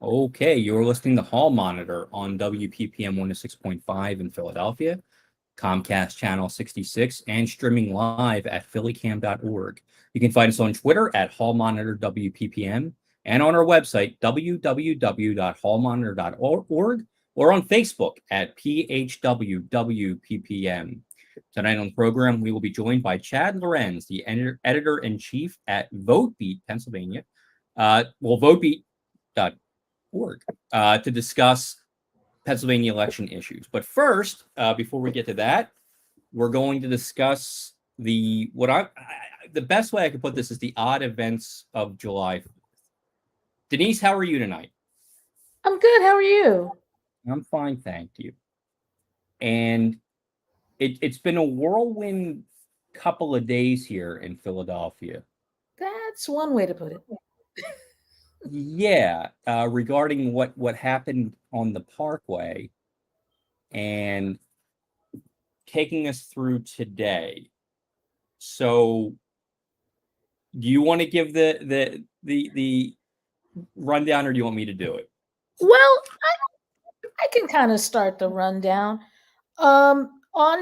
Okay, you're listening to Hall Monitor on WPPM 106.5 in Philadelphia, Comcast Channel 66, and streaming live at phillycam.org. You can find us on Twitter at Hall Monitor WPPM and on our website, www.hallmonitor.org, or on Facebook at PHWWPPM. Tonight on the program, we will be joined by Chad Lorenz, the editor-in-chief at VoteBeat, Pennsylvania. VoteBeat.org, to discuss Pennsylvania election issues. But first, before we get to that, we're going to discuss the best way I could put this is the odd events of July 4th. Denise, how are you tonight? I'm good. How are you? I'm fine, thank you. And it's been a whirlwind couple of days here in Philadelphia. That's one way to put it. Yeah, regarding what happened on the Parkway and taking us through today. So, do you want to give the rundown, or do you want me to do it? Well, I can kind of start the rundown. On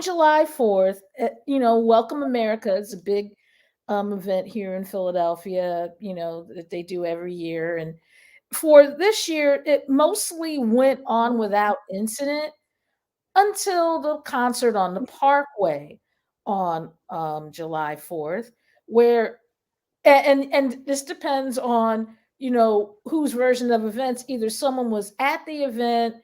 July 4th, Welcome America is a big event here in Philadelphia, that they do every year. And for this year, it mostly went on without incident until the concert on the Parkway on July 4th, where and this depends on whose version of events. Either someone was at the event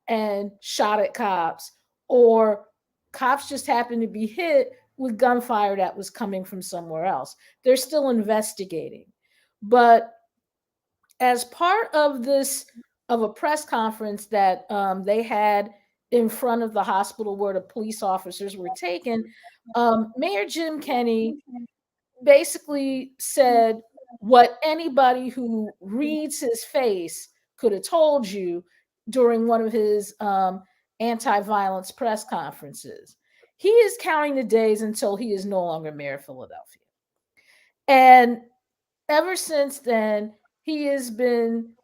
and shot at cops, or cops just happened to be hit with gunfire that was coming from somewhere else. They're still investigating. But as part of a press conference that they had in front of the hospital where the police officers were taken, Mayor Jim Kenney basically said what anybody who reads his face could have told you during one of his anti-violence press conferences. He is counting the days until he is no longer mayor of Philadelphia. And ever since then, he has been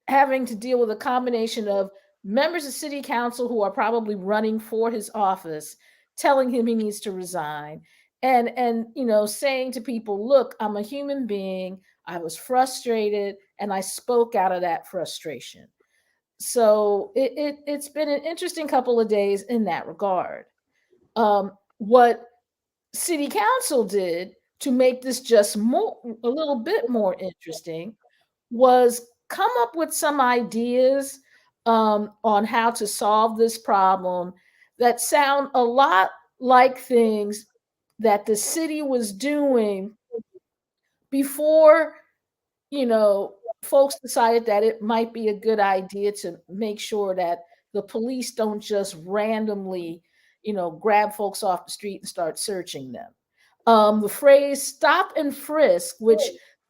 having to deal with a combination of members of city council who are probably running for his office, telling him he needs to resign, and saying to people, look, I'm a human being, I was frustrated, and I spoke out of that frustration. So it's been an interesting couple of days in that regard. What city council did to make this just a little bit more interesting was come up with some ideas on how to solve this problem that sound a lot like things that the city was doing before, folks decided that it might be a good idea to make sure that the police don't just randomly, grab folks off the street and start searching them. The phrase stop and frisk, which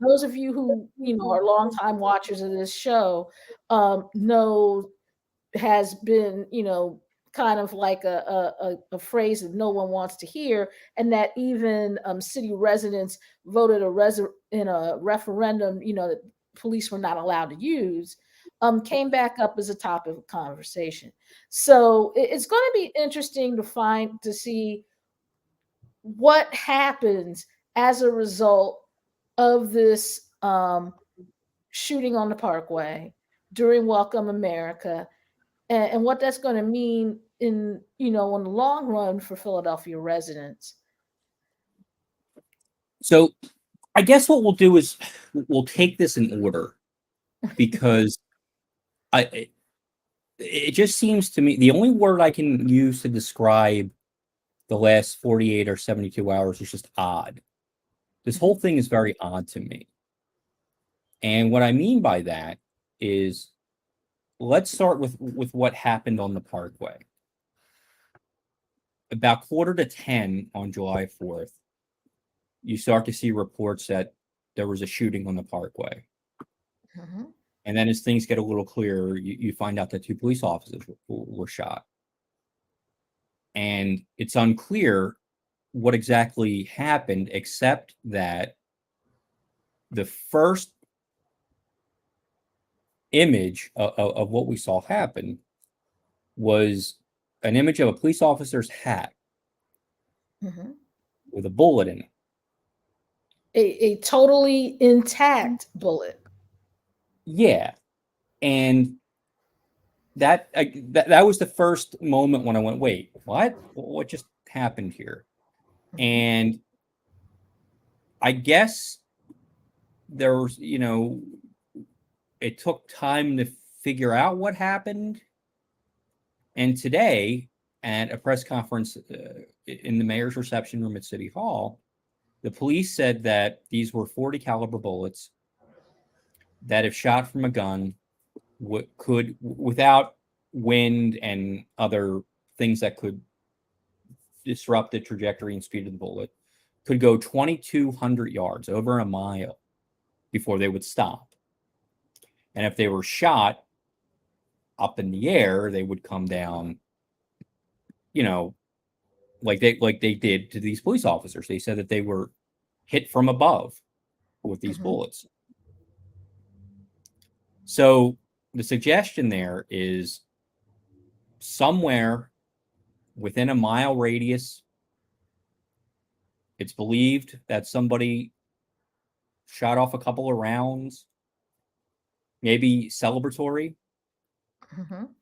those of you who, are longtime watchers of this show, know has been, kind of like a phrase that no one wants to hear, and that even city residents voted in a referendum, that police were not allowed to use, came back up as a topic of conversation. So it's going to be interesting to see what happens as a result of this shooting on the Parkway during Welcome America, and what that's going to mean in the long run for Philadelphia residents. So, I guess what we'll do is we'll take this in order, because it just seems to me the only word I can use to describe the last 48 or 72 hours is just odd. This whole thing is very odd to me. And what I mean by that is, let's start with what happened on the Parkway. About 9:45 on July 4th, you start to see reports that there was a shooting on the Parkway. Mm-hmm. And then as things get a little clearer, you find out that 2 police officers were shot. And it's unclear what exactly happened, except that the first image of what we saw happen was an image of a police officer's hat with a bullet in it. A totally intact bullet. Yeah. And that was the first moment when I went, wait, what just happened here? And I guess there was, it took time to figure out what happened. And today, at a press conference in the mayor's reception room at City Hall, the police said that these were .40 caliber bullets that, if shot from a gun, could, without wind and other things that could disrupt the trajectory and speed of the bullet, could go 2,200 yards, over a mile, before they would stop. And if they were shot up in the air, they would come down, like they did to these police officers. They said that they were hit from above with these bullets. So the suggestion there is somewhere within a mile radius, it's believed that somebody shot off a couple of rounds, maybe celebratory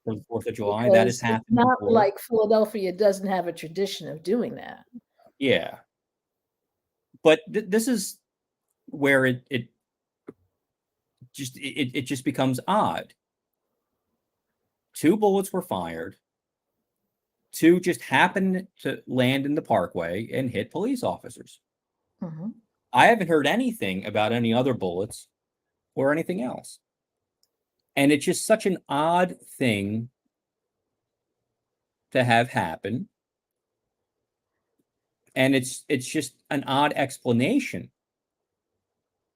for the 4th of July. Because that has happened. It's not before. like Philadelphia doesn't have a tradition of doing that. Yeah. But this is where it just becomes odd. 2 bullets were fired. 2 just happened to land in the parkway and hit police officers. I haven't heard anything about any other bullets or anything else. And it's just such an odd thing to have happen. And it's just an odd explanation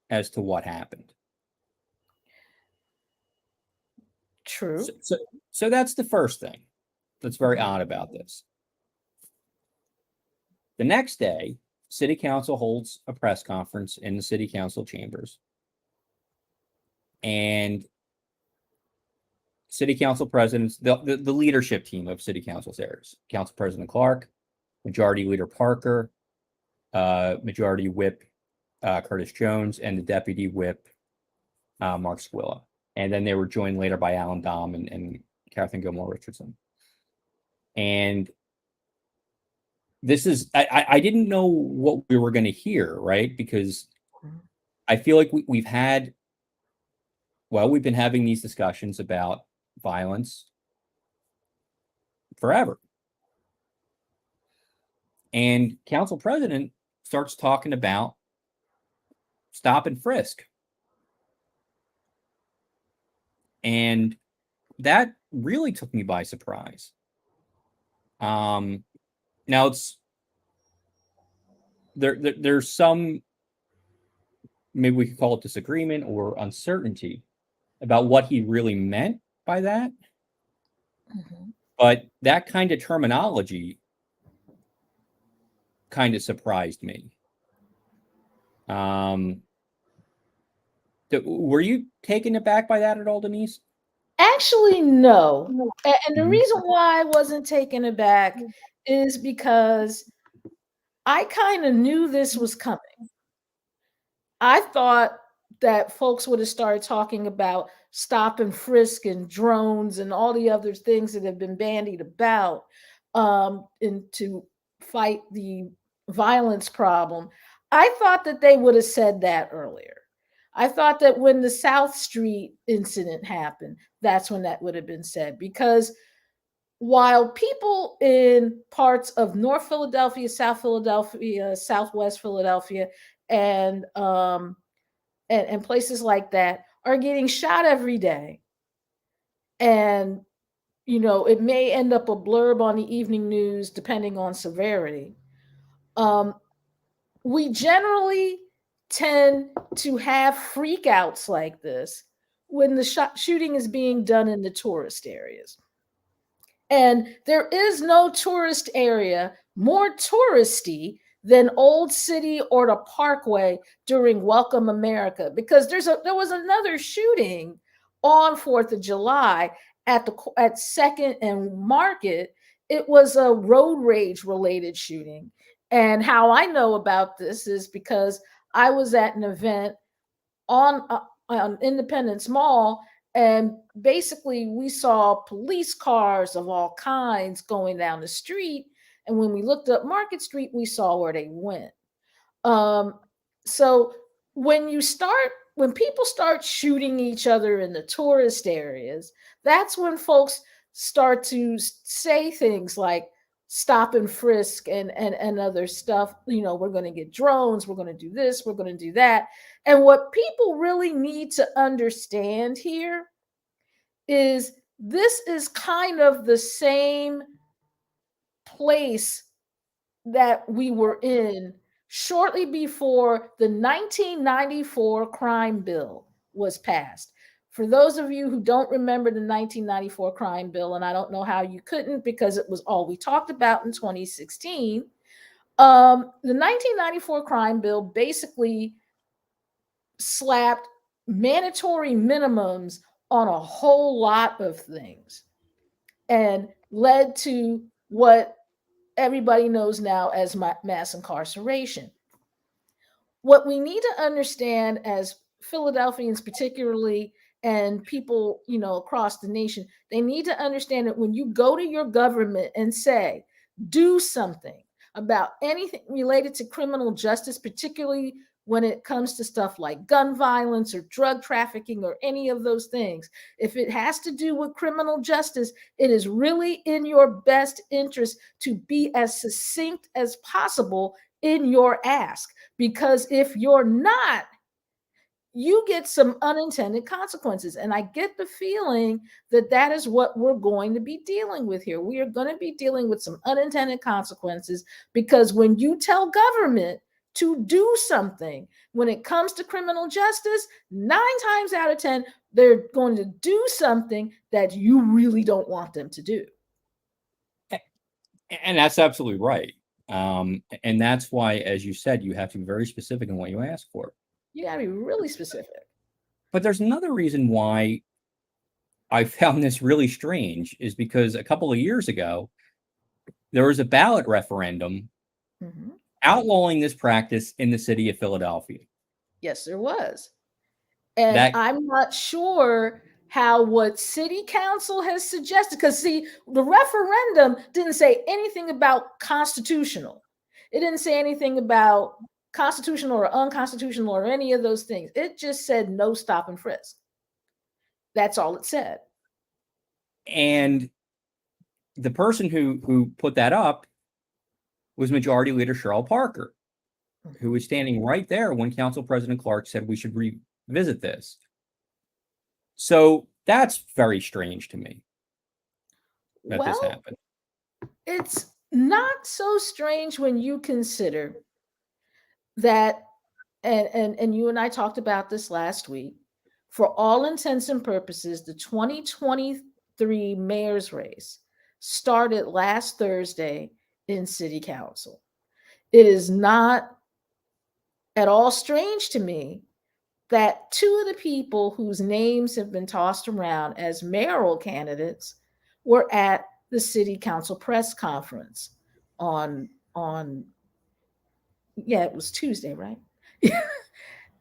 as to what happened. True. So that's the first thing that's very odd about this. The next day, City Council holds a press conference in the City Council chambers. And City Council presidents, the leadership team of City Council's areas, Council President Clark, Majority Leader Parker, Majority Whip Curtis Jones, and the Deputy Whip Mark Squilla. And then they were joined later by Alan Dom and Catherine Gilmore Richardson. And this is, I didn't know what we were going to hear, right? Because I feel like we've been having these discussions about violence forever. And Council President starts talking about stop and frisk. And that really took me by surprise. Now there's some, maybe we could call it disagreement or uncertainty about what he really meant by that. But that kind of terminology kind of surprised me. Were you taken aback by that at all, Denise? Actually, no. And the reason why I wasn't taken aback is because I kind of knew this was coming. I thought that folks would have started talking about stop and frisk and drones and all the other things that have been bandied about and to fight the violence problem. I thought that they would have said that earlier. I thought that when the South Street incident happened, that's when that would have been said. Because while people in parts of North Philadelphia, South Philadelphia, Southwest Philadelphia, and places like that are getting shot every day, and it may end up a blurb on the evening news depending on severity. We generally tend to have freakouts like this when the shooting is being done in the tourist areas. And there is no tourist area more touristy than Old City or the Parkway during Welcome America, because there was another shooting on 4th of July at 2nd and Market, it was a road rage related shooting. And how I know about this is because I was at an event on Independence Mall, and basically we saw police cars of all kinds going down the street. And when we looked up Market Street, we saw where they went. Um, so when people start shooting each other in the tourist areas, that's when folks start to say things like stop and frisk and other stuff. We're going to get drones, we're going to do this, we're going to do that. And what people really need to understand here is this is kind of the same place that we were in shortly before the 1994 crime bill was passed. For those of you who don't remember the 1994 crime bill, and I don't know how you couldn't because it was all we talked about in 2016, the 1994 crime bill basically slapped mandatory minimums on a whole lot of things and led to what everybody knows now as mass incarceration. What we need to understand as Philadelphians, particularly, and people, across the nation, they need to understand that when you go to your government and say, do something about anything related to criminal justice, particularly when it comes to stuff like gun violence or drug trafficking or any of those things, if it has to do with criminal justice, it is really in your best interest to be as succinct as possible in your ask. Because if you're not, you get some unintended consequences. And I get the feeling that that is what we're going to be dealing with here. We are going to be dealing with some unintended consequences because when you tell government to do something, when it comes to criminal justice, 9 times out of 10, they're going to do something that you really don't want them to do. And that's absolutely right. And that's why, as you said, you have to be very specific in what you ask for. You got to be really specific. But there's another reason why I found this really strange is because a couple of years ago, there was a ballot referendum outlawing this practice in the city of Philadelphia. Yes, there was. And I'm not sure how what city council has suggested, because see, the referendum didn't say anything about constitutional. It didn't say anything about constitutional or unconstitutional or any of those things. It just said no stop and frisk. That's all it said. And the person who put that up was Majority Leader Cheryl Parker, who was standing right there when Council President Clark said we should revisit this. So that's very strange to me that this happened. It's not so strange when you consider that, and you and I talked about this last week, for all intents and purposes, the 2023 mayor's race started last Thursday in city council. It is not at all strange to me that 2 of the people whose names have been tossed around as mayoral candidates were at the city council press conference on it was Tuesday, right?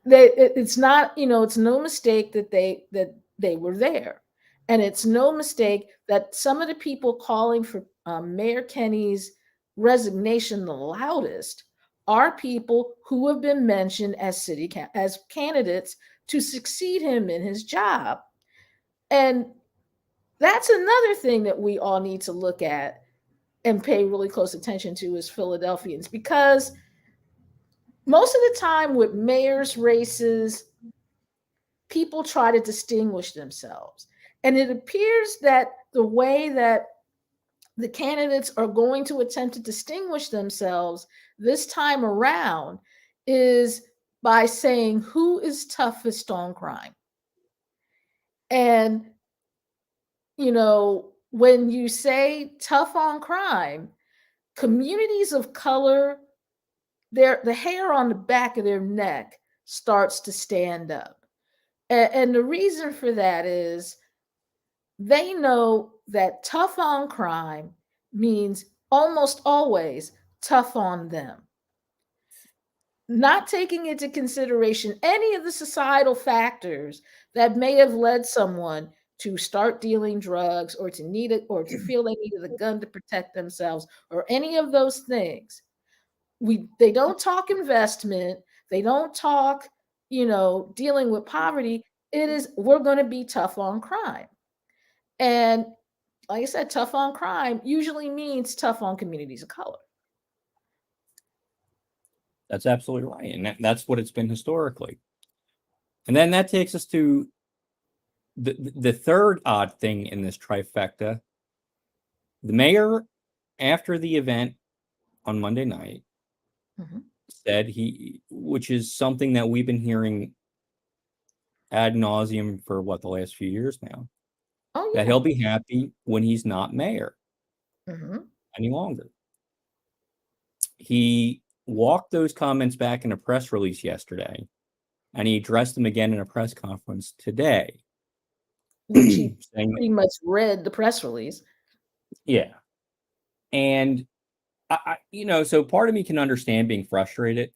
It's not, it's no mistake that they were there. And it's no mistake that some of the people calling for Mayor Kenny's resignation the loudest are people who have been mentioned as as candidates to succeed him in his job. And that's another thing that we all need to look at and pay really close attention to as Philadelphians, because most of the time with mayor's races, people try to distinguish themselves. And it appears that the way that the candidates are going to attempt to distinguish themselves this time around is by saying who is toughest on crime. And, when you say tough on crime, communities of color, the hair on the back of their neck starts to stand up. And the reason for that is they know that tough on crime means almost always tough on them. Not taking into consideration any of the societal factors that may have led someone to start dealing drugs or to need it or to feel they needed a gun to protect themselves or any of those things. They don't talk investment, they don't talk, dealing with poverty. It is we're going to be tough on crime. And like I said, tough on crime usually means tough on communities of color. That's absolutely right. And that's what it's been historically. And then that takes us to the third odd thing in this trifecta. The mayor, after the event on Monday night, said which is something that we've been hearing ad nauseum for the last few years now, Oh that yeah. he'll be happy when he's not mayor Mm-hmm. any longer. He walked those comments back in a press release yesterday, and he addressed them again in a press conference today. Which he saying, pretty much read the press release. yeah. And so part of me can understand being frustrated.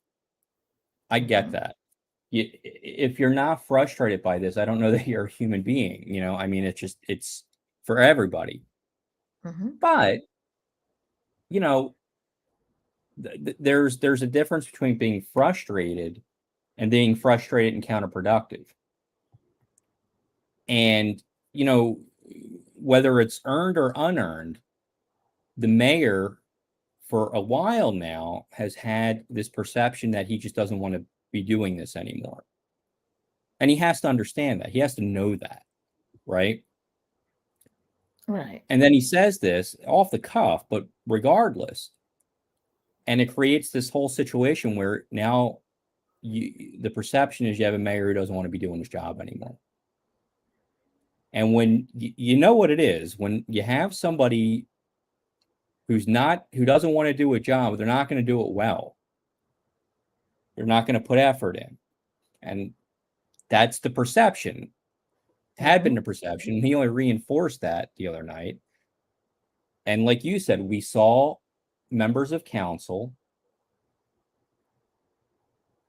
I get that. If you're not frustrated by this, I don't know that you're a human being. I mean, it's for everybody. But there's a difference between being frustrated and being frustrated and counterproductive. And whether it's earned or unearned, the mayor for a while now has had this perception that he just doesn't want to be doing this anymore. And he has to understand that. He has to know that, right? Right. And then he says this off the cuff, but regardless. And it creates this whole situation where now the perception is you have a mayor who doesn't want to be doing his job anymore. And when you know what it is, when you have somebody who doesn't want to do a job, they're not going to do it well. They're not going to put effort in. And that's the perception. Had been the perception. He only reinforced that the other night. And like you said, we saw members of council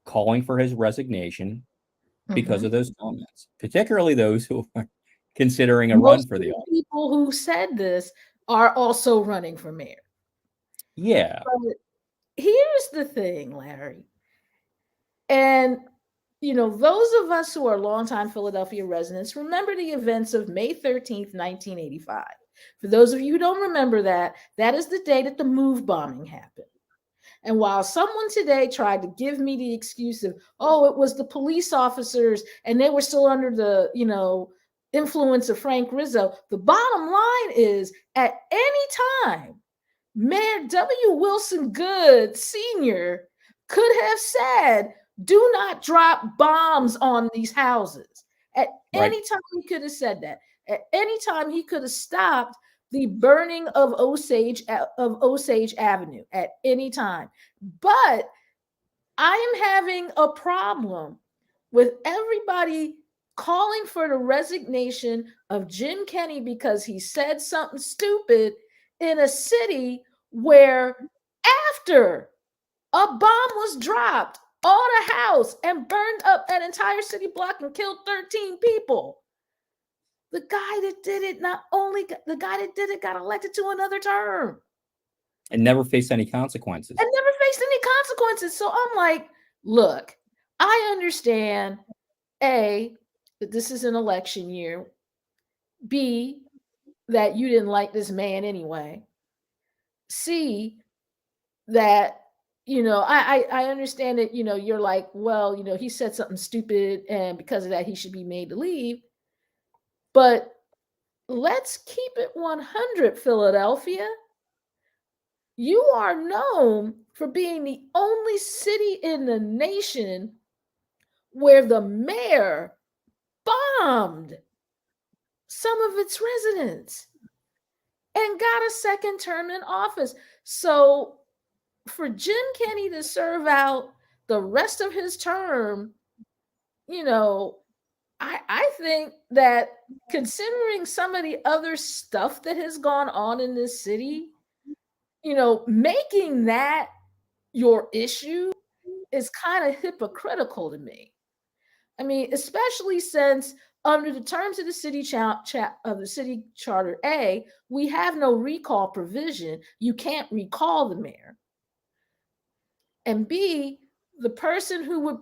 calling for his resignation because of those comments, particularly those who are considering a run for the office. People who said this are also running for mayor. Yeah. But here's the thing, Larry. And those of us who are longtime Philadelphia residents remember the events of May 13th, 1985. For those of you who don't remember that is the day that the MOVE bombing happened. And while someone today tried to give me the excuse of, oh, it was the police officers and they were still under the, influence of Frank Rizzo, the bottom line is at any time, Mayor W. Wilson Good Sr. could have said, do not drop bombs on these houses. At any time he could have said that. At any time he could have stopped the burning of Osage Avenue at any time. But I am having a problem with everybody calling for the resignation of Jim Kenney because he said something stupid in a city where after a bomb was dropped on a house and burned up an entire city block and killed 13 people. The guy that did it, got elected to another term. And never faced any consequences. So I'm like, look, I understand, A, that this is an election year. B, that you didn't like this man anyway. C, that I understand that you're like, well, he said something stupid and because of that he should be made to leave. But let's keep it 100, Philadelphia. You are known for being the only city in the nation where the mayor bombed some of its residents and got a second term in office. So for Jim Kenney to serve out the rest of his term, I think that considering some of the other stuff that has gone on in this city, making that your issue is kind of hypocritical to me. I mean, especially since under the terms of the city charter A, we have no recall provision. You can't recall the mayor. And B, the person who would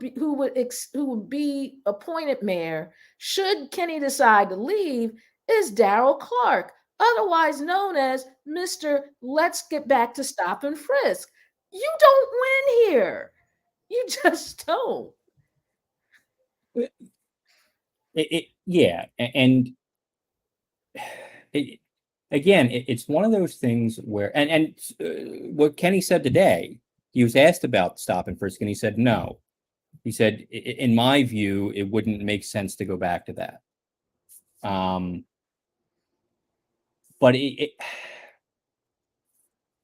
be appointed mayor should Kenny decide to leave is Darrell Clark, otherwise known as Mr. Let's get back to stop and frisk. You don't win here. You just don't. Yeah, and it, again, it's one of those things where, what Kenny said today, he was asked about stop and frisk, and he said no. He said, in my view, it wouldn't make sense to go back to that. But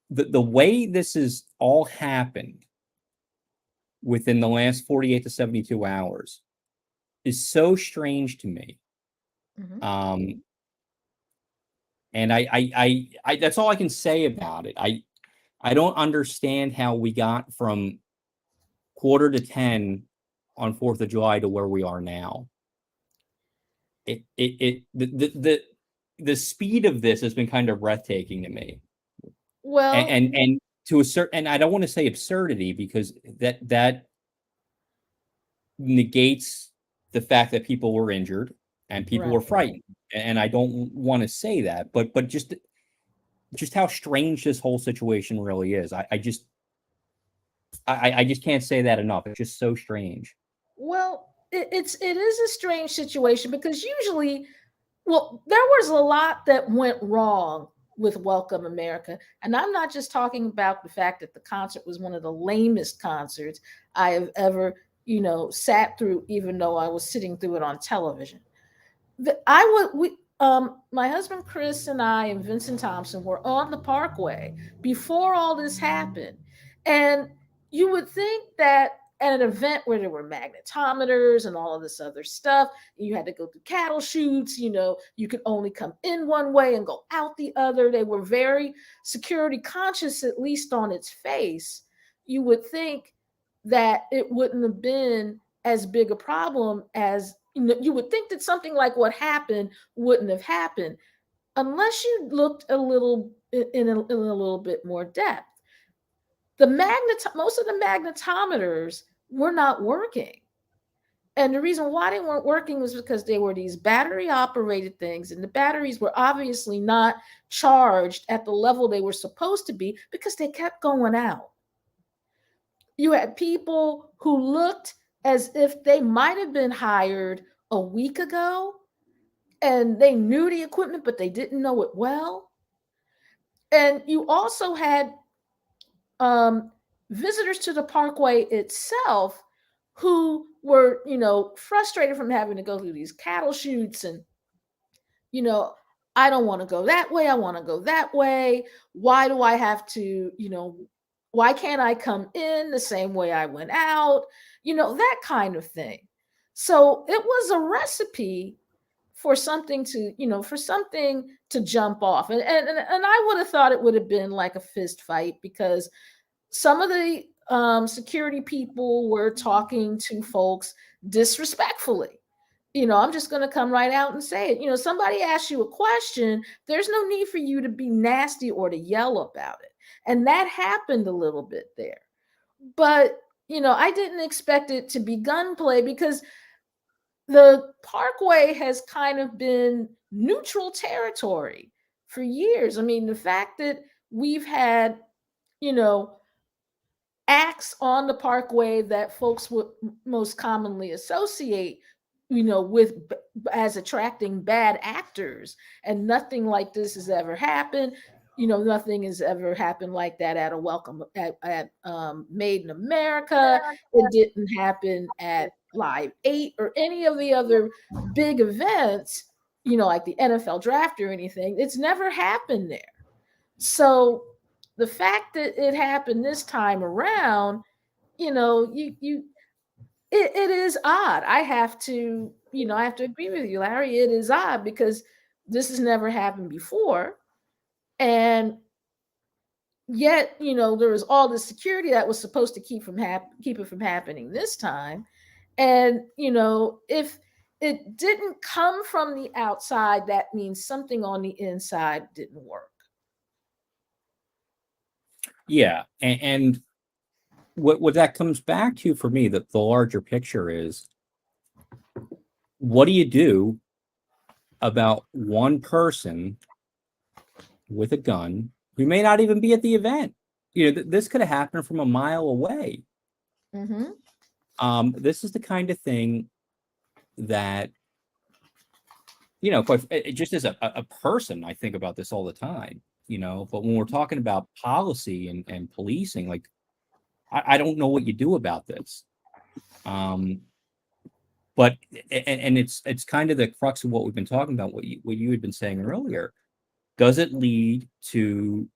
the way this has all happened within the last 48 to 72 hours is so strange to me. Mhm. And I that's all I can say about it. I don't understand how we got from quarter to 10 on 4th of July to where we are now. The speed of this has been kind of breathtaking to me. Well, And to a certain, and I don't want to say absurdity, because that negates the fact that people were injured and people were right. frightened. And I don't want to say that, but just how strange this whole situation really is. I just can't say that enough. It's just so strange. Well, it is a strange situation because usually, well, there was a lot that went wrong with Welcome America. And I'm not just talking about the fact that the concert was one of the lamest concerts I have ever, sat through, even though I was sitting through it on television. My husband Chris and I and Vincent Thompson were on the Parkway before all this happened, and you would think that at an event where there were magnetometers and all of this other stuff, you had to go through cattle chutes. You could only come in one way and go out the other. They were very security conscious, at least on its face. You would think that it wouldn't have been as big a problem as you would think that something like what happened wouldn't have happened unless you looked a little in a little bit more depth. Most of the magnetometers were not working. And the reason why they weren't working was because they were these battery operated things, and the batteries were obviously not charged at the level they were supposed to be because they kept going out. You had people who looked as if they might have been hired a week ago and they knew the equipment, but they didn't know it well. And you also had um, visitors to the parkway itself who were, frustrated from having to go through these cattle chutes and, you know, I don't want to go that way. I want to go that way. Why do I have to, why can't I come in the same way I went out? That kind of thing. So it was a recipe for something to jump off. And I would have thought it would have been like a fist fight because some of the security people were talking to folks disrespectfully. I'm just going to come right out and say it. Somebody asks you a question, there's no need for you to be nasty or to yell about it. And that happened a little bit there. But, I didn't expect it to be gunplay because the parkway has kind of been neutral territory for years. I mean, the fact that we've had, you know, acts on the parkway that folks would most commonly associate as attracting bad actors, and nothing like this has ever happened. Nothing has ever happened like that at a welcome at Made in America. It didn't happen at Live 8 or any of the other big events, like the NFL draft or anything. It's never happened there. So the fact that it happened this time around, you it is odd. I have to, I have to agree with you, Larry. It is odd because this has never happened before. And yet, there was all this security that was supposed to keep it from happening this time. And, if it didn't come from the outside, that means something on the inside didn't work. Yeah. And what that comes back to for me, that the larger picture is, what do you do about one person with a gun who may not even be at the event? This could have happened from a mile away. Mm-hmm. This is the kind of thing that, just as a person, I think about this all the time, but when we're talking about policy and policing, like, I don't know what you do about this. But it's kind of the crux of what we've been talking about, what you had been saying earlier. Does it lead to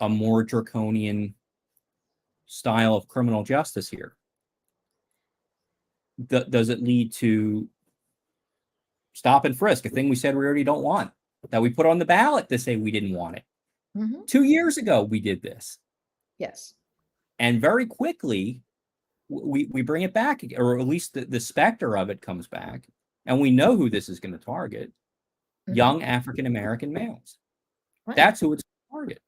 a more draconian style of criminal justice here? Does it lead to stop and frisk, a thing we said we already don't want, that we put on the ballot to say we didn't want it? Mm-hmm. 2 years ago, we did this. Yes. And very quickly, we bring it back, or at least the specter of it comes back. And we know who this is going to target: young African-American males. Right. That's who it's going to target.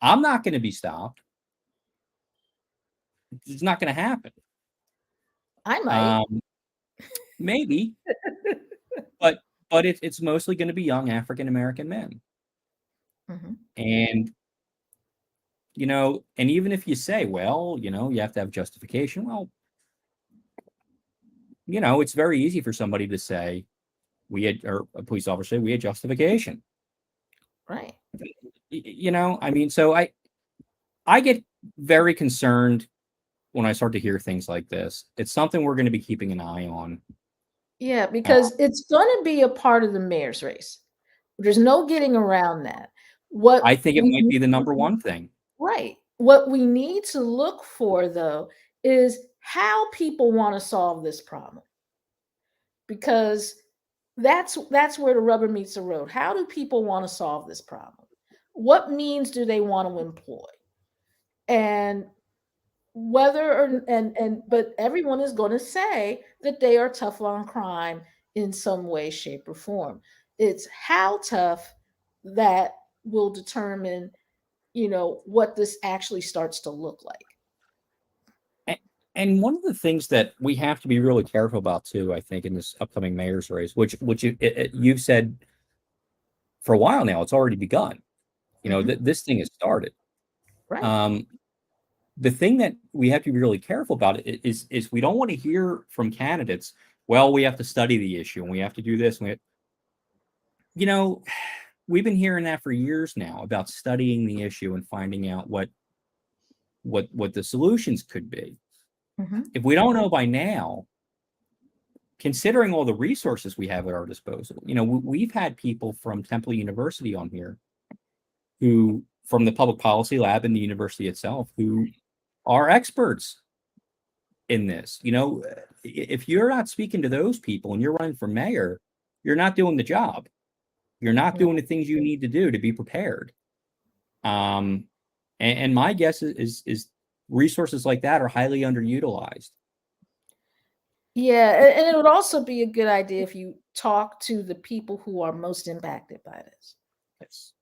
I'm not going to be stopped. It's not going to happen. I might. Maybe. but it's mostly going to be young African-American men. Mm-hmm. And, and even if you say, well, you have to have justification. Well, it's very easy for somebody to say, or a police officer say, we had justification. Right. So I get very concerned when I start to hear things like this. It's something we're going to be keeping an eye on. Yeah, because it's going to be a part of the mayor's race. There's no getting around that. What I think it might be the number one thing. Right. What we need to look for, though, is how people want to solve this problem. Because that's where the rubber meets the road. How do people want to solve this problem? What means do they want to employ? And but everyone is going to say that they are tough on crime in some way, shape, or form. It's how tough that will determine, what this actually starts to look like. And one of the things that we have to be really careful about too, I think, in this upcoming mayor's race, which you've said for a while now, it's already begun. This thing has started. Right. The thing that we have to be really careful about is we don't want to hear from candidates, well, we have to study the issue and we have to do this. We've been hearing that for years now, about studying the issue and finding out what the solutions could be. Mm-hmm. If we don't know by now, considering all the resources we have at our disposal, we've had people from Temple University on here, who, from the public policy lab and the university itself, who are experts in this. If you're not speaking to those people and you're running for mayor, you're not doing the job. You're not doing the things you need to do to be prepared. And my guess is resources like that are highly underutilized. Yeah, and it would also be a good idea if you talk to the people who are most impacted by this. Yes.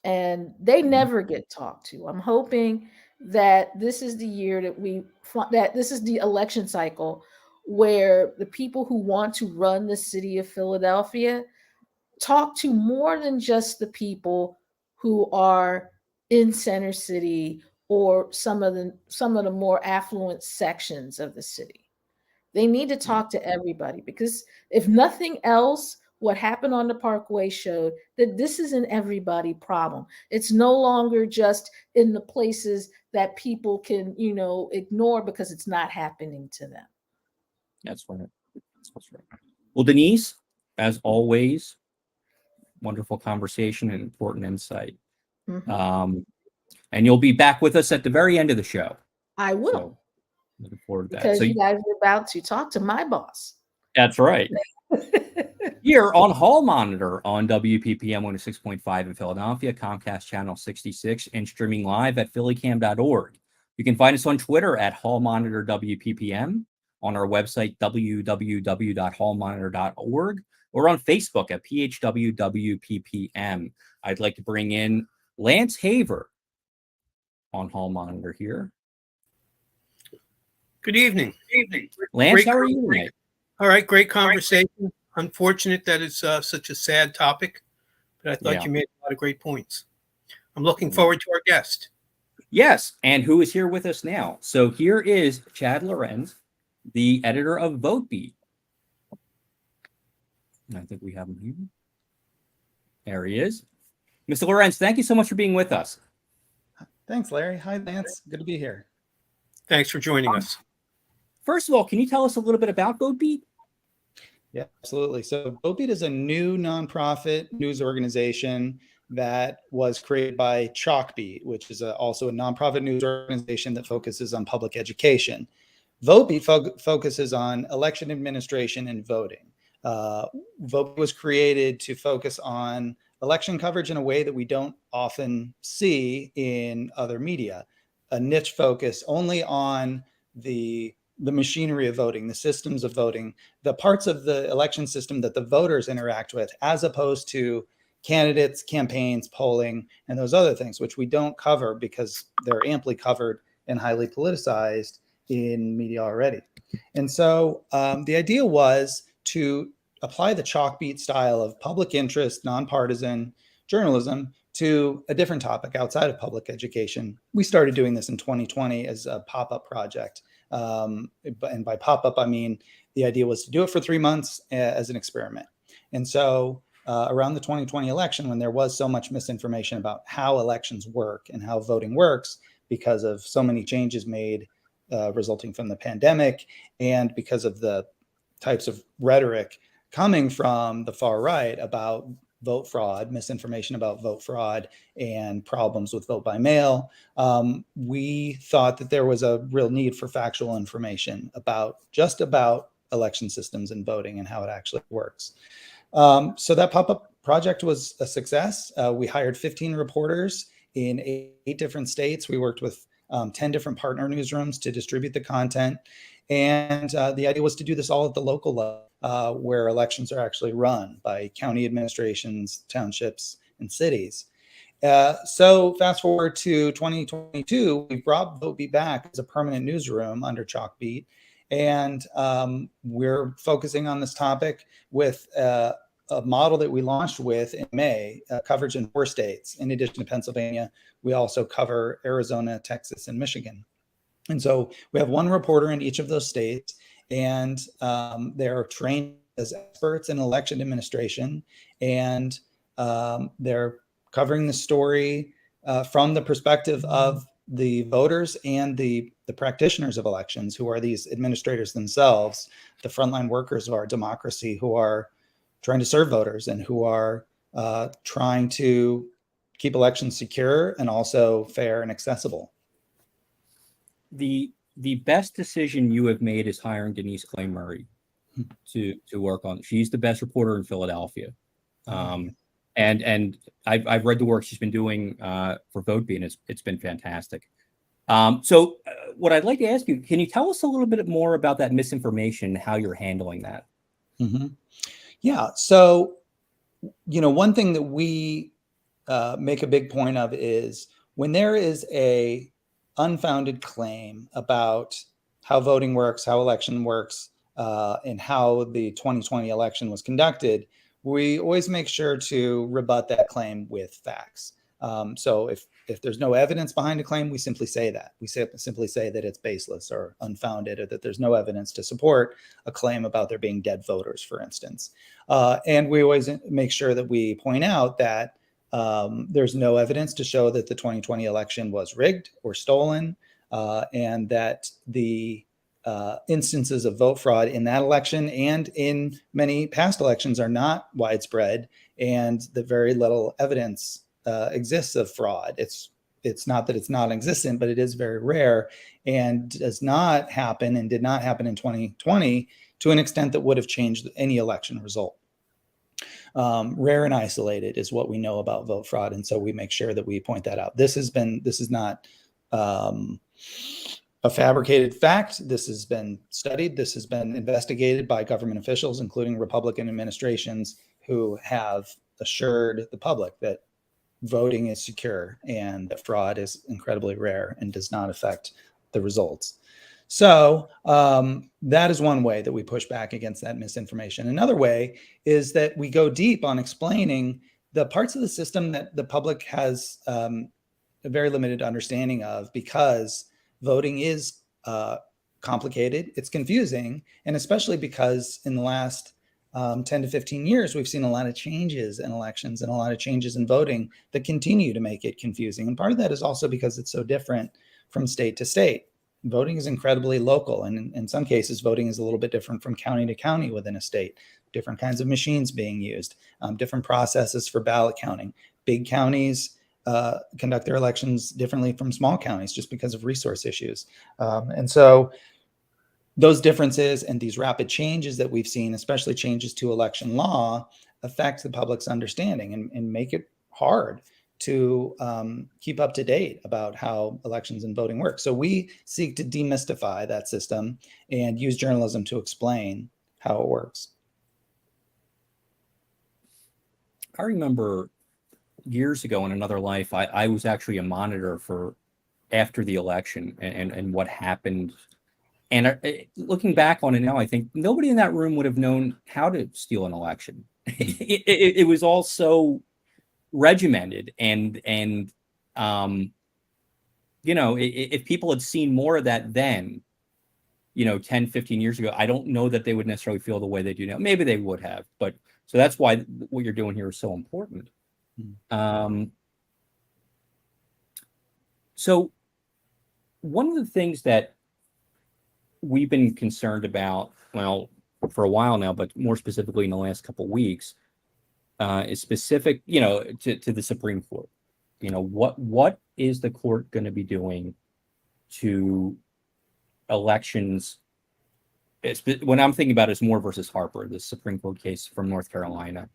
And they never get talked to. I'm hoping that this is the year that this is the election cycle where the people who want to run the city of Philadelphia talk to more than just the people who are in Center City or some of the more affluent sections of the city. They need to talk to everybody, because if nothing else, what happened on the Parkway showed that this is an everybody problem. It's no longer just in the places that people can, ignore because it's not happening to them. That's right. That's right. Well, Denise, as always, wonderful conversation and important insight. Mm-hmm. And you'll be back with us at the very end of the show. I will. Looking forward to that. because So you guys are about to talk to my boss. that's right. Here on Hall Monitor on WPPM 106.5 in Philadelphia, Comcast Channel 66, and streaming live at phillycam.org. You can find us on Twitter at Hall Monitor WPPM, on our website, www.hallmonitor.org, or on Facebook at PHWWPPM. I'd like to bring in Lance Haver on Hall Monitor here. Good evening. Lance, Great how are you tonight? All right, great conversation. Unfortunate that it's such a sad topic, but I thought you made a lot of great points. I'm looking forward to our guest. Yes, and who is here with us now? So here is Chad Lorenz, the editor of VoteBeat. I think we have him here. There he is. Mr. Lorenz, thank you so much for being with us. Thanks, Larry. Hi, Lance. Good to be here. Thanks for joining us. First of all, can you tell us a little bit about VoteBeat? Yeah, absolutely. So VoteBeat is a new nonprofit news organization that was created by Chalkbeat, which is also a nonprofit news organization that focuses on public education. VoteBeat focuses on election administration and voting. VoteBeat was created to focus on election coverage in a way that we don't often see in other media. A niche focus only on the machinery of voting, the systems of voting, the parts of the election system that the voters interact with, as opposed to candidates, campaigns, polling, and those other things, which we don't cover because they're amply covered and highly politicized in media already. And so the idea was to apply the Chalkbeat style of public interest, nonpartisan journalism to a different topic outside of public education. We started doing this in 2020 as a pop-up project. And by pop-up, I mean the idea was to do it for 3 months as an experiment. And so around the 2020 election, when there was so much misinformation about how elections work and how voting works because of so many changes made resulting from the pandemic and because of the types of rhetoric coming from the far right about vote fraud, misinformation about vote fraud, and problems with vote by mail, we thought that there was a real need for factual information about election systems and voting and how it actually works. So that pop-up project was a success. We hired 15 reporters in 8 different states. We worked with 10 different partner newsrooms to distribute the content. And the idea was to do this all at the local level, where elections are actually run by county administrations, townships, and cities. So fast forward to 2022, we brought VoteBeat back as a permanent newsroom under Chalkbeat. And we're focusing on this topic with a model that we launched with in May, coverage in 4 states. In addition to Pennsylvania, we also cover Arizona, Texas, and Michigan. And so we have 1 reporter in each of those states, and they're trained as experts in election administration, and they're covering the story from the perspective of the voters and the practitioners of elections, who are these administrators themselves, the frontline workers of our democracy, who are trying to serve voters and who are trying to keep elections secure and also fair and accessible. The best decision you have made is hiring Denise Clay Murray to work on. She's the best reporter in Philadelphia. And I've read the work she's been doing for VoteBeat, and it's been fantastic. So what I'd like to ask you, can you tell us a little bit more about that misinformation and how you're handling that? Mm-hmm. Yeah. So, one thing that we make a big point of is when there is a unfounded claim about how voting works, how election works, and how the 2020 election was conducted, we always make sure to rebut that claim with facts. So if there's no evidence behind a claim, we simply say that. We simply say that it's baseless or unfounded, or that there's no evidence to support a claim about there being dead voters, for instance. And we always make sure that we point out that there's no evidence to show that the 2020 election was rigged or stolen, and that the instances of vote fraud in that election and in many past elections are not widespread, and that very little evidence exists of fraud. It's it's not that it's non-existent, but it is very rare and does not happen and did not happen in 2020 to an extent that would have changed any election result. Rare and isolated is what we know about vote fraud. And so we make sure that we point that out. This is not a fabricated fact. This has been studied. This has been investigated by government officials, including Republican administrations, who have assured the public that voting is secure and that fraud is incredibly rare and does not affect the results. So that is one way that we push back against that misinformation. Another way is that we go deep on explaining the parts of the system that the public has a very limited understanding of, because voting is complicated, it's confusing, and especially because in the last 10 to 15 years, we've seen a lot of changes in elections and a lot of changes in voting that continue to make it confusing. And part of that is also because it's so different from state to state. Voting is incredibly local, and in some cases, voting is a little bit different from county to county within a state. Different kinds of machines being used, different processes for ballot counting. Big counties conduct their elections differently from small counties just because of resource issues. And so those differences and these rapid changes that we've seen, especially changes to election law, affect the public's understanding and make it hard to keep up to date about how elections and voting work. So we seek to demystify that system and use journalism to explain how it works. I remember years ago in another life, I was actually a monitor for after the election and what happened. And looking back on it now, I think nobody in that room would have known how to steal an election. It was all so regimented and you know, if people had seen more of that then, you know, 10, 15 years ago, I don't know that they would necessarily feel the way they do now. Maybe they would have, but so that's why what you're doing here is so important. So one of the things that we've been concerned about, well, for a while now, but more specifically in the last couple of weeks, is specific, you know, to the Supreme Court. You know, what is the court going to be doing to elections? What I'm thinking about is Moore versus Harper, the Supreme Court case from North Carolina,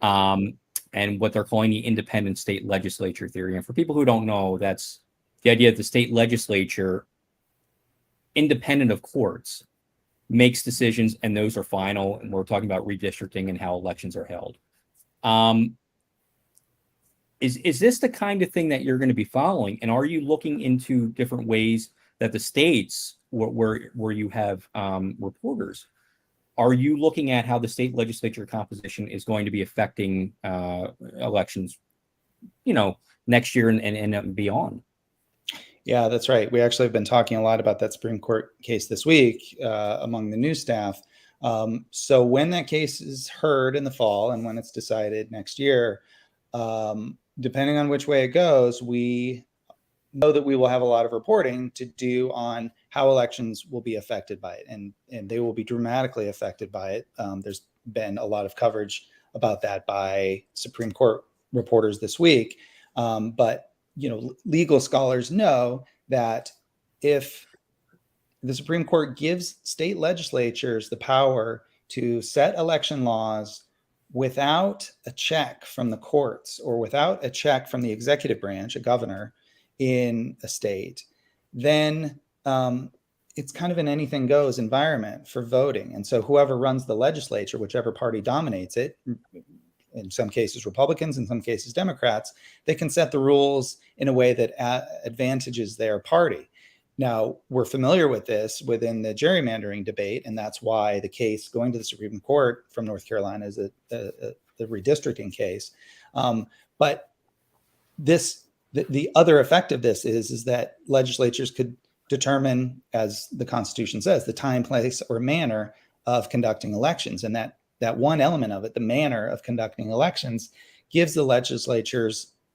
and what they're calling the independent state legislature theory. And for people who don't know, that's the idea that the state legislature, independent of courts, makes decisions and those are final. And we're talking about redistricting and how elections are held. Is this the kind of thing that you're going to be following? And are you looking into different ways that the states where you have reporters, are you looking at how the state legislature composition is going to be affecting elections, you know, next year and beyond? Yeah, that's right. We actually have been talking a lot about that Supreme Court case this week among the news staff. So when that case is heard in the fall and when it's decided next year, depending on which way it goes, we know that we will have a lot of reporting to do on how elections will be affected by it. And they will be dramatically affected by it. There's been a lot of coverage about that by Supreme Court reporters this week. But you know, legal scholars know that if the Supreme Court gives state legislatures the power to set election laws without a check from the courts or without a check from the executive branch, a governor in a state, then it's kind of an anything goes environment for voting. And so whoever runs the legislature, whichever party dominates it, in some cases Republicans, in some cases Democrats, they can set the rules in a way that advantages their party. Now, we're familiar with this within the gerrymandering debate, and that's why the case going to the Supreme Court from North Carolina is the redistricting case. But the other effect of this is that legislatures could determine, as the Constitution says, the time, place, or manner of conducting elections. And that one element of it, the manner of conducting elections,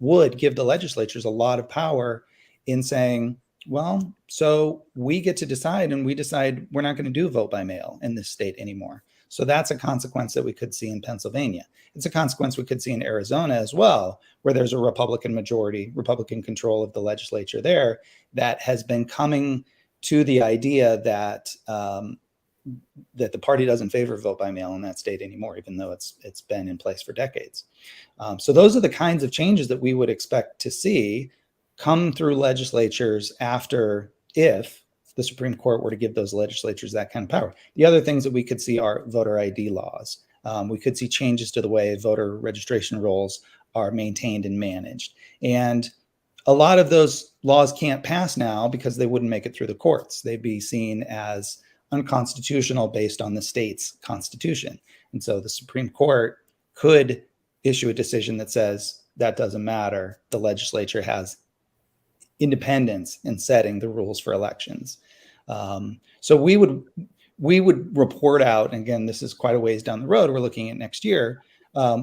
would give the legislatures a lot of power in saying, Well, so we get to decide, and we decide we're not going to do vote by mail in this state anymore. So that's a consequence that we could see in Pennsylvania. It's a consequence we could see in Arizona as well, where there's a Republican majority, Republican control of the legislature there, that has been coming to the idea that that the party doesn't favor vote by mail in that state anymore, even though it's been in place for decades. So those are the kinds of changes that we would expect to see come through legislatures after, if the Supreme Court were to give those legislatures that kind of power. The other things that we could see are voter ID laws. We could see changes to the way voter registration rolls are maintained and managed. And a lot of those laws can't pass now because they wouldn't make it through the courts. They'd be seen as unconstitutional based on the state's constitution. And so the Supreme Court could issue a decision that says that doesn't matter. The legislature has independence in setting the rules for elections. So we would report out, and again, this is quite a ways down the road, we're looking at next year,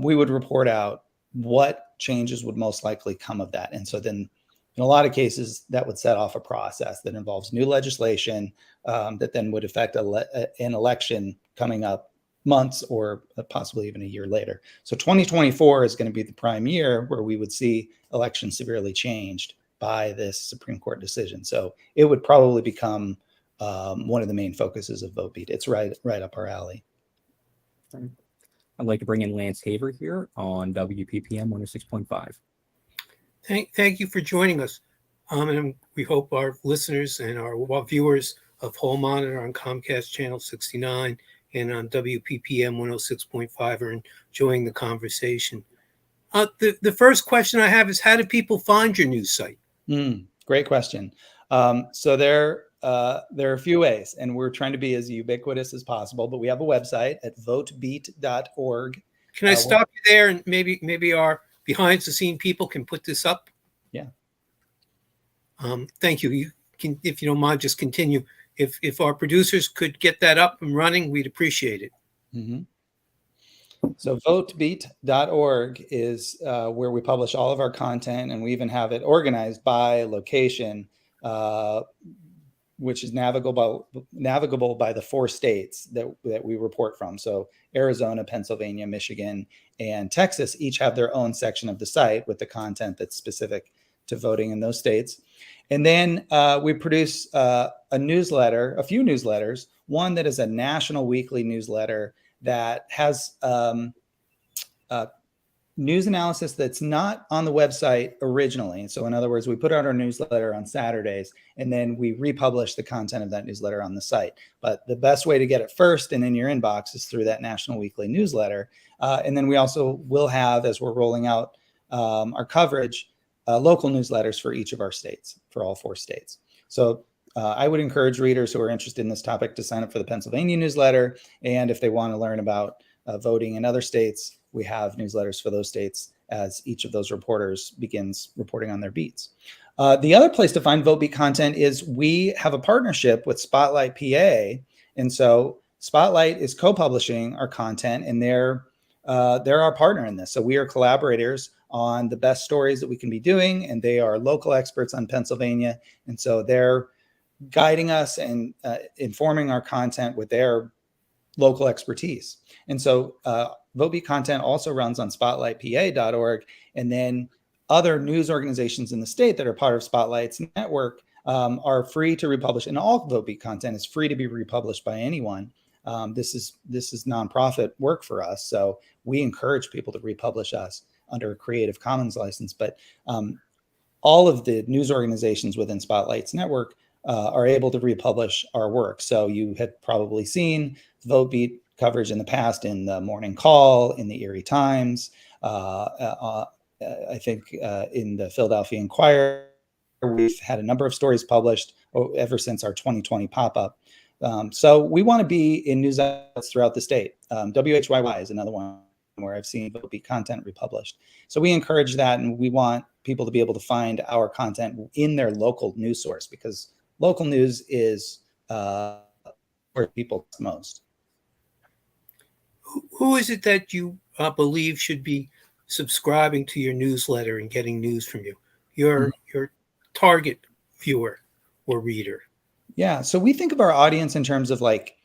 we would report out what changes would most likely come of that. And so then in a lot of cases, that would set off a process that involves new legislation that then would affect an election coming up months or possibly even a year later. So 2024 is going to be the prime year where we would see elections severely changed by this Supreme Court decision. So it would probably become one of the main focuses of VoteBeat. It's right up our alley. I'd like to bring in Lance Haver here on WPPM 106.5. Thank you for joining us. And we hope our listeners and our viewers of Whole Monitor on Comcast Channel 69 and on WPPM 106.5 are enjoying the conversation. The first question I have is, how do people find your news site? Great question. So there are a few ways, and we're trying to be as ubiquitous as possible, but we have a website at votebeat.org. Can I stop you there, and maybe our behind the scene people can put this up? Yeah. Thank you. You can, if you don't mind, just continue. If our producers could get that up and running, we'd appreciate it. Mm-hmm. So votebeat.org is where we publish all of our content, and we even have it organized by location, which is navigable by the 4 states that we report from. So Arizona, Pennsylvania, Michigan, and Texas each have their own section of the site with the content that's specific to voting in those states. And then we produce a newsletter, a few newsletters, one that is a national weekly newsletter that has news analysis that's not on the website originally. So in other words, we put out our newsletter on Saturdays, and then we republish the content of that newsletter on the site. But the best way to get it first and in your inbox is through that national weekly newsletter. And then we also will have, as we're rolling out our coverage, local newsletters for each of our states, for all 4 states. So I would encourage readers who are interested in this topic to sign up for the Pennsylvania newsletter. And if they want to learn about voting in other states, we have newsletters for those states as each of those reporters begins reporting on their beats. The other place to find VoteBeat content is we have a partnership with Spotlight PA. And so Spotlight is co-publishing our content, and they're our partner in this. So we are collaborators on the best stories that we can be doing, and they are local experts on Pennsylvania. And so they're guiding us and informing our content with their local expertise. And so VoteBeat content also runs on spotlightpa.org, and then other news organizations in the state that are part of Spotlight's network are free to republish, and all VoteBeat content is free to be republished by anyone. This is nonprofit work for us, so we encourage people to republish us under a Creative Commons license. But all of the news organizations within Spotlight's network are able to republish our work. So you had probably seen VoteBeat coverage in the past in the Morning Call, in the Erie Times, I think in the Philadelphia Inquirer. We've had a number of stories published ever since our 2020 pop-up. So we want to be in news outlets throughout the state. WHYY is another one where I've seen VoteBeat content republished. So we encourage that, and we want people to be able to find our content in their local news source, because local news is where people most. Who is it that you believe should be subscribing to your newsletter and getting news from you? Your target viewer. or reader? Yeah. So we think of our audience in terms of like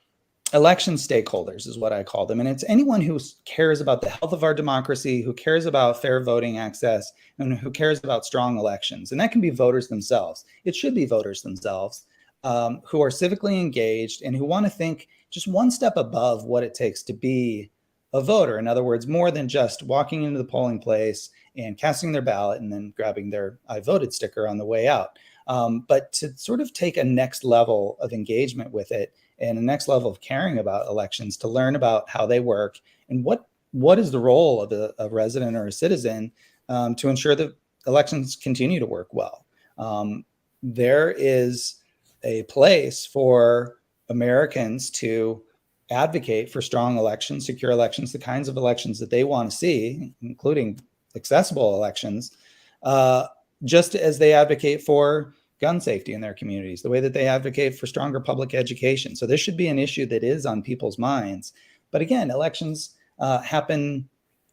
election stakeholders is what I call them. And it's anyone who cares about the health of our democracy, who cares about fair voting access, and who cares about strong elections. And that can be voters themselves. It should be voters themselves who are civically engaged and who want to think just one step above what it takes to be a voter. In other words, more than just walking into the polling place and casting their ballot and then grabbing their I voted sticker on the way out. But to sort of take a next level of engagement with it and a next level of caring about elections, to learn about how they work and what is the role of a resident or a citizen to ensure that elections continue to work well. There is a place for Americans to advocate for strong elections, secure elections, the kinds of elections that they want to see, including accessible elections, just as they advocate for gun safety in their communities, the way that they advocate for stronger public education. So this should be an issue that is on people's minds. But again, elections happen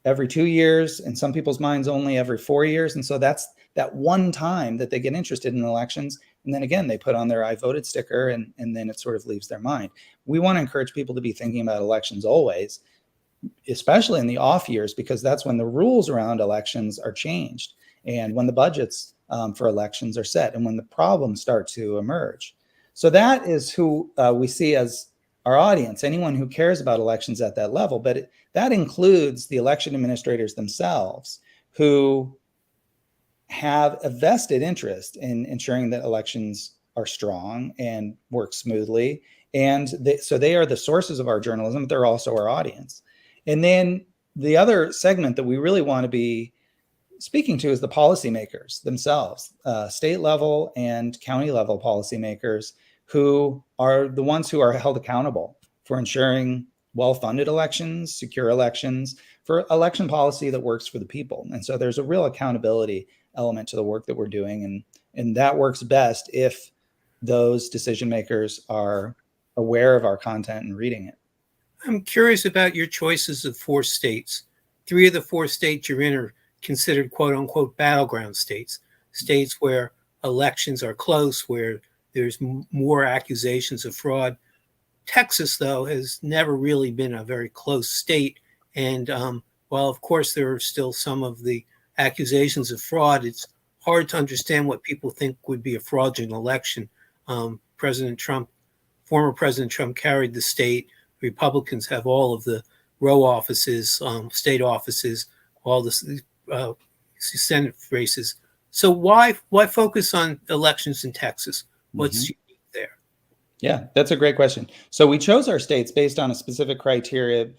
every 2 years, in some people's minds only every 4 years. And so that's that one time that they get interested in elections. And then again, they put on their I voted sticker and then it sort of leaves their mind. We want to encourage people to be thinking about elections always, especially in the off years, because that's when the rules around elections are changed and when the budgets for elections are set and when the problems start to emerge. So that is who we see as our audience, anyone who cares about elections at that level. But that includes the election administrators themselves who have a vested interest in ensuring that elections are strong and work smoothly. And so they are the sources of our journalism, but they're also our audience. And then the other segment that we really want to be speaking to is the policymakers themselves, state level and county level policymakers who are the ones who are held accountable for ensuring well-funded elections, secure elections, for election policy that works for the people. And so there's a real accountability element to the work that we're doing. And that works best if those decision makers are aware of our content and reading it. I'm curious about your choices of 4 states. 3 of the 4 states you're in are considered quote unquote battleground states, states where elections are close, where there's more accusations of fraud. Texas, though, has never really been a very close state. And while, of course, there are still some of the accusations of fraud, it's hard to understand what people think would be a fraudulent election. President Trump, former President Trump carried the state. Republicans have all of the row offices, state offices, all the Senate races. So why focus on elections in Texas? What's unique there? Yeah, that's a great question. So we chose our states based on a specific criteria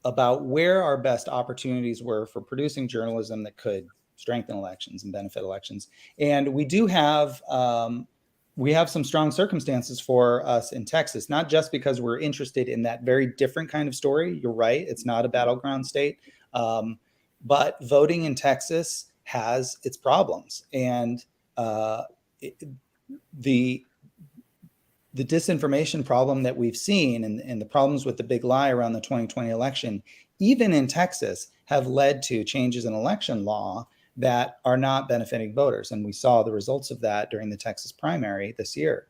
about where our best opportunities were for producing journalism that could strengthen elections and benefit elections. And we do have some strong circumstances for us in Texas, not just because we're interested in that very different kind of story. You're right, it's not a battleground state, but voting in Texas has its problems, and the disinformation problem that we've seen and the problems with the big lie around the 2020 election, even in Texas, have led to changes in election law that are not benefiting voters. And we saw the results of that during the Texas primary this year.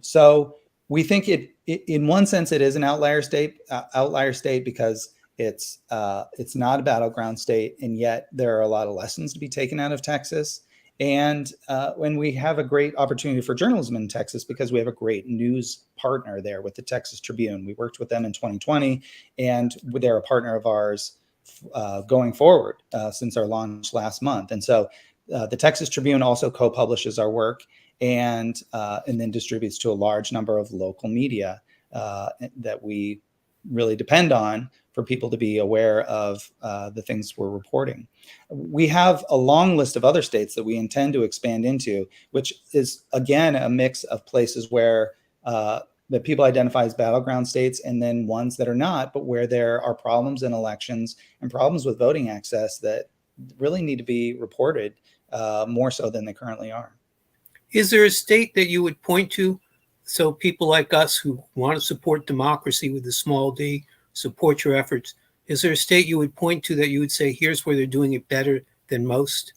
So we think in one sense, it is an outlier state because it's not a battleground state, and yet there are a lot of lessons to be taken out of Texas. And when we have a great opportunity for journalism in Texas because we have a great news partner there with the Texas Tribune. We worked with them in 2020, and they're a partner of ours going forward since our launch last month. And so the Texas Tribune also co-publishes our work and then distributes to a large number of local media that we really depend on for people to be aware of the things we're reporting. We have a long list of other states that we intend to expand into, which is, again, a mix of places where that people identify as battleground states and then ones that are not, but where there are problems in elections and problems with voting access that really need to be reported more so than they currently are. Is there a state that you would point to so people like us who want to support democracy with a small d, support your efforts? Is there a state you would point to that you would say, here's where they're doing it better than most?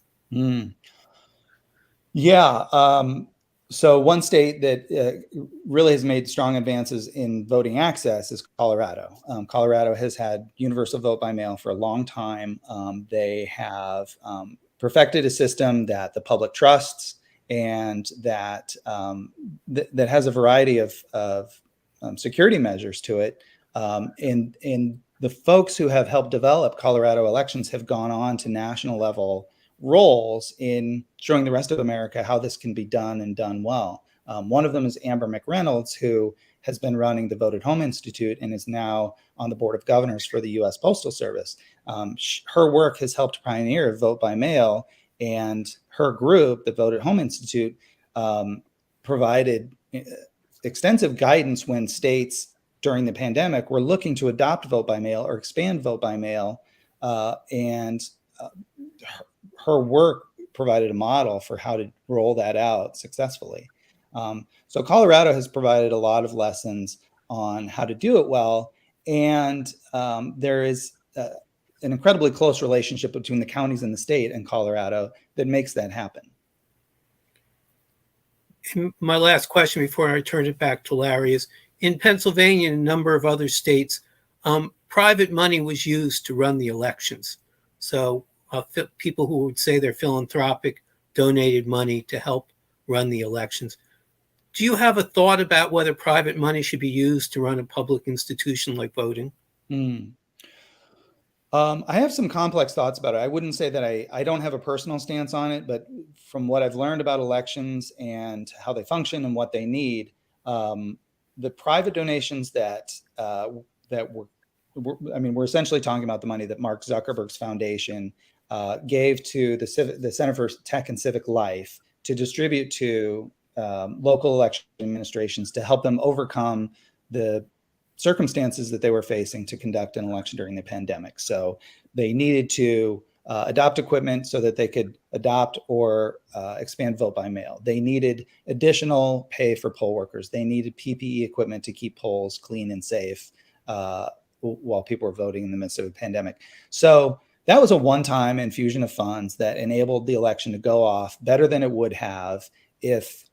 Yeah. So one state that really has made strong advances in voting access is Colorado. Colorado has had universal vote by mail for a long time. They have perfected a system that the public trusts and that that has a variety of security measures to it. And the folks who have helped develop Colorado elections have gone on to national level roles in showing the rest of America how this can be done and done well. One of them is Amber McReynolds, who has been running the Vote at Home Institute and is now on the board of governors for the U.S. Postal Service. Her work has helped pioneer vote by mail, and her group, the Vote at Home Institute, provided extensive guidance when states during the pandemic were looking to adopt vote by mail or expand vote by mail, and her work provided a model for how to roll that out successfully. So Colorado has provided a lot of lessons on how to do it well. And there is an incredibly close relationship between the counties and the state and Colorado that makes that happen. And my last question before I turn it back to Larry is, in Pennsylvania and a number of other states, private money was used to run the elections. So people who would say they're philanthropic donated money to help run the elections. Do you have a thought about whether private money should be used to run a public institution like voting? I have some complex thoughts about it. I wouldn't say that I don't have a personal stance on it, but from what I've learned about elections and how they function and what they need, the private donations that we're essentially talking about the money that Mark Zuckerberg's foundation gave to the Center for Tech and Civic Life to distribute to local election administrations to help them overcome the circumstances that they were facing to conduct an election during the pandemic. So they needed to adopt equipment so that they could adopt or expand vote by mail. They needed additional pay for poll workers. They needed PPE equipment to keep polls clean and safe while people were voting in the midst of a pandemic. So that was a one-time infusion of funds that enabled the election to go off better than it would have if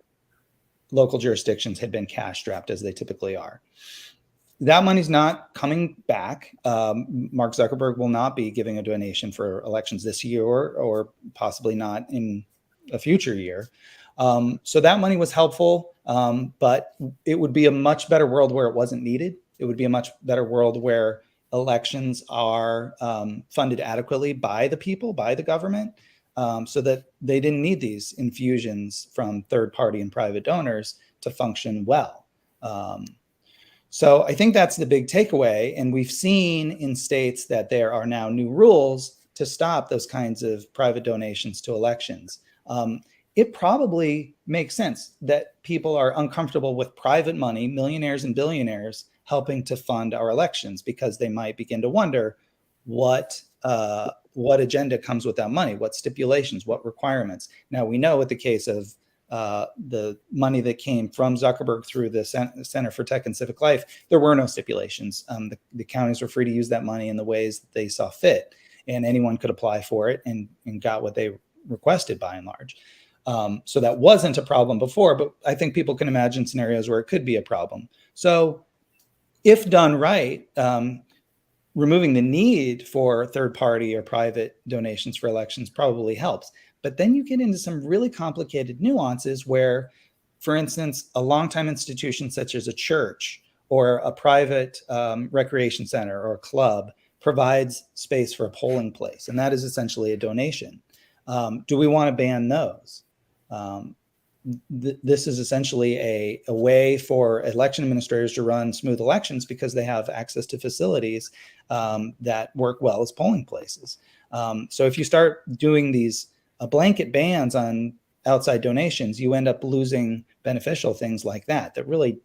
local jurisdictions had been cash-strapped as they typically are. That money's not coming back. Mark Zuckerberg will not be giving a donation for elections this year or possibly not in a future year. So that money was helpful, but it would be a much better world where it wasn't needed. It would be a much better world where elections are funded adequately by the people, by the government, so that they didn't need these infusions from third-party and private donors to function well. So I think that's the big takeaway. And we've seen in states that there are now new rules to stop those kinds of private donations to elections. It probably makes sense that people are uncomfortable with private money, millionaires and billionaires, helping to fund our elections, because they might begin to wonder what agenda comes with that money, what stipulations, what requirements. Now, we know with the case of the money that came from Zuckerberg through the Center for Tech and Civic Life, there were no stipulations. The counties were free to use that money in the ways that they saw fit, and anyone could apply for it and got what they requested by and large. So that wasn't a problem before, but I think people can imagine scenarios where it could be a problem. So if done right, removing the need for third-party or private donations for elections probably helps. But then you get into some really complicated nuances where, for instance, a longtime institution such as a church or a private recreation center or a club provides space for a polling place, and that is essentially a donation. Do we want to ban those? This is essentially a way for election administrators to run smooth elections because they have access to facilities that work well as polling places. So if you start doing these blanket bans on outside donations, you end up losing beneficial things like that really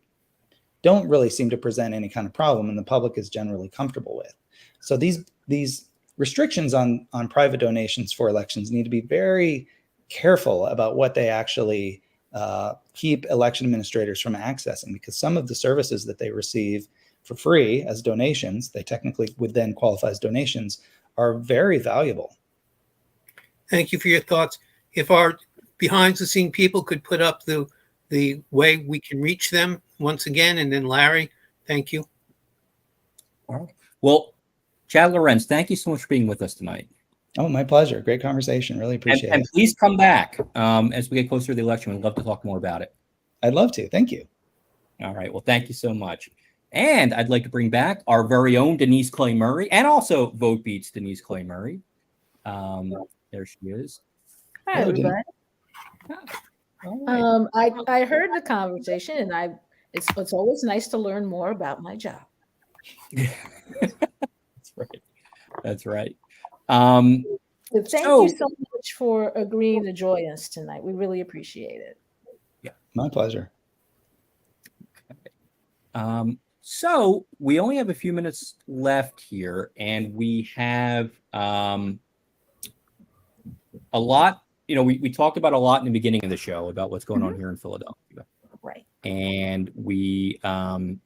don't really seem to present any kind of problem, and the public is generally comfortable with. So these restrictions on private donations for elections need to be very careful about what they actually keep election administrators from accessing, because some of the services that they receive for free as donations, they technically would then qualify as donations, are very valuable. Thank you for your thoughts. If our behind the scene people could put up the the way we can reach them once again. And then Larry, thank you. All right. Well, Chad Lorenz, thank you so much for being with us tonight. Oh, my pleasure. Great conversation. Really appreciate And it. please come back as we get closer to the election. We'd love to talk more about it. I'd love to. Thank you. All right. Well, thank you so much. And I'd like to bring back our very own Denise Clay Murray, and also Vote Beats Denise Clay Murray. There she is. Hi, Hello, everybody. All right. I heard the conversation, and it's always nice to learn more about my job. That's right. That's right. So thank you so much for agreeing to join us tonight. We really appreciate it. Yeah, my pleasure. So we only have a few minutes left here, and we have a lot. You know, we talked about a lot in the beginning of the show about what's going on here in Philadelphia, right? And we have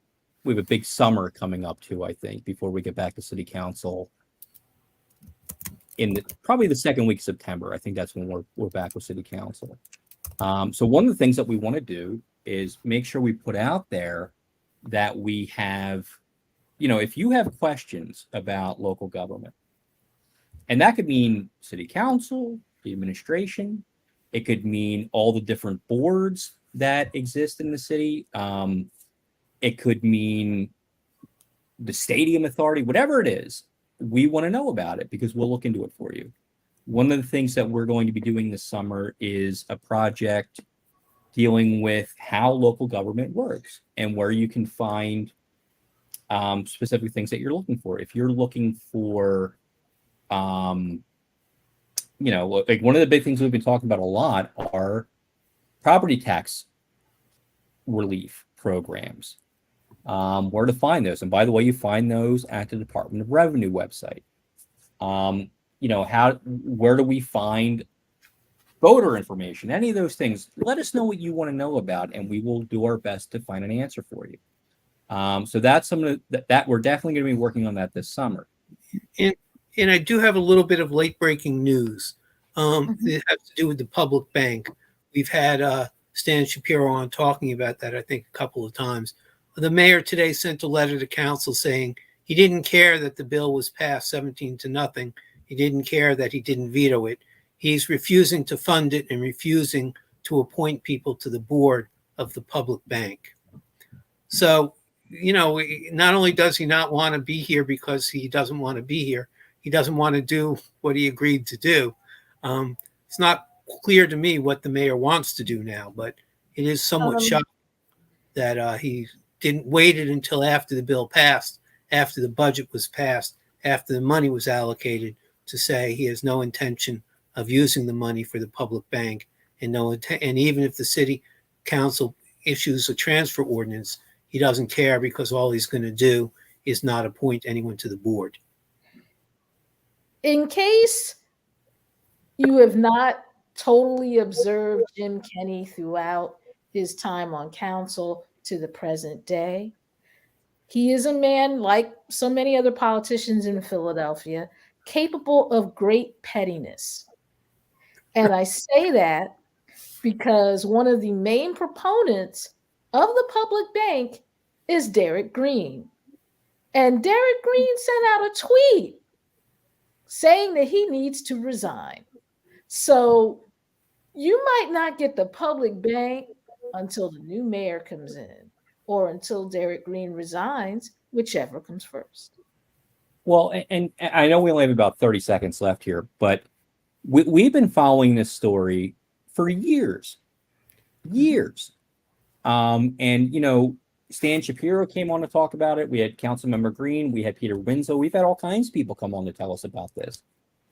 a big summer coming up too. I think before we get back to City Council in probably the second week of September. I think that's when we're back with City Council. So one of the things that we want to do is make sure we put out there that we have, you know, if you have questions about local government, and that could mean City Council, the administration, it could mean all the different boards that exist in the city. It could mean the stadium authority, whatever it is, we want to know about it because we'll look into it for you. One of the things that we're going to be doing this summer is a project dealing with how local government works and where you can find specific things that you're looking for. If you're looking for, you know, like one of the big things we've been talking about a lot are property tax relief programs. Where to find those. And by the way, you find those at the Department of Revenue website. You know, where do we find voter information, any of those things? Let us know what you want to know about, and we will do our best to find an answer for you. So that's something that we're definitely going to be working on that this summer. And I do have a little bit of late breaking news. It has to do with the public bank. We've had Stan Shapiro on talking about that, I think, a couple of times. The mayor today sent a letter to council saying he didn't care that the bill was passed 17-0. He didn't care that he didn't veto it. He's refusing to fund it and refusing to appoint people to the board of the public bank. So, you know, not only does he not want to be here because he doesn't want to be here, he doesn't want to do what he agreed to do. It's not clear to me what the mayor wants to do now, but it is somewhat shocking that he didn't wait it until after the bill passed, after the budget was passed, after the money was allocated, to say he has no intention of using the money for the public bank, and even if the city council issues a transfer ordinance, he doesn't care because all he's going to do is not appoint anyone to the board. In case you have not totally observed Jim Kenney throughout his time on council to the present day, he is a man, like so many other politicians in Philadelphia, capable of great pettiness. And I say that because one of the main proponents of the public bank is Derek Green. And Derek Green sent out a tweet saying that he needs to resign. So you might not get the public bank until the new mayor comes in or until Derek Green resigns, whichever comes first. Well, and I know we only have about 30 seconds left here, but we've been following this story for years. And, you know, Stan Shapiro came on to talk about it. We had Councilmember Green. We had Peter Winslow. We've had all kinds of people come on to tell us about this.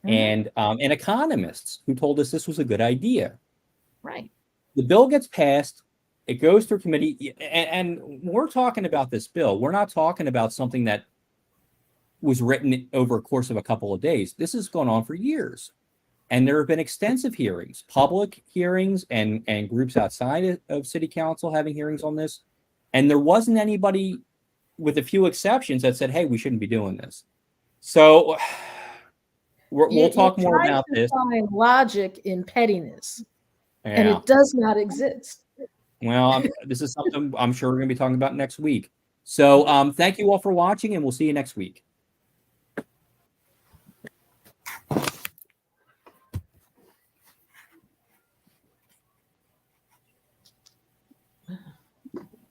And economists who told us this was a good idea. Right. The bill gets passed. It goes through committee. And we're talking about this bill. We're not talking about something that was written over a course of a couple of days. This has gone on for years. And there have been extensive hearings, public hearings, and groups outside of City Council having hearings on this. And there wasn't anybody, with a few exceptions, that said, hey, we shouldn't be doing this. So we'll talk more about this. Find logic in pettiness, Yeah. and it does not exist. Well, this is something I'm sure we're going to be talking about next week. So thank you all for watching, and we'll see you next week.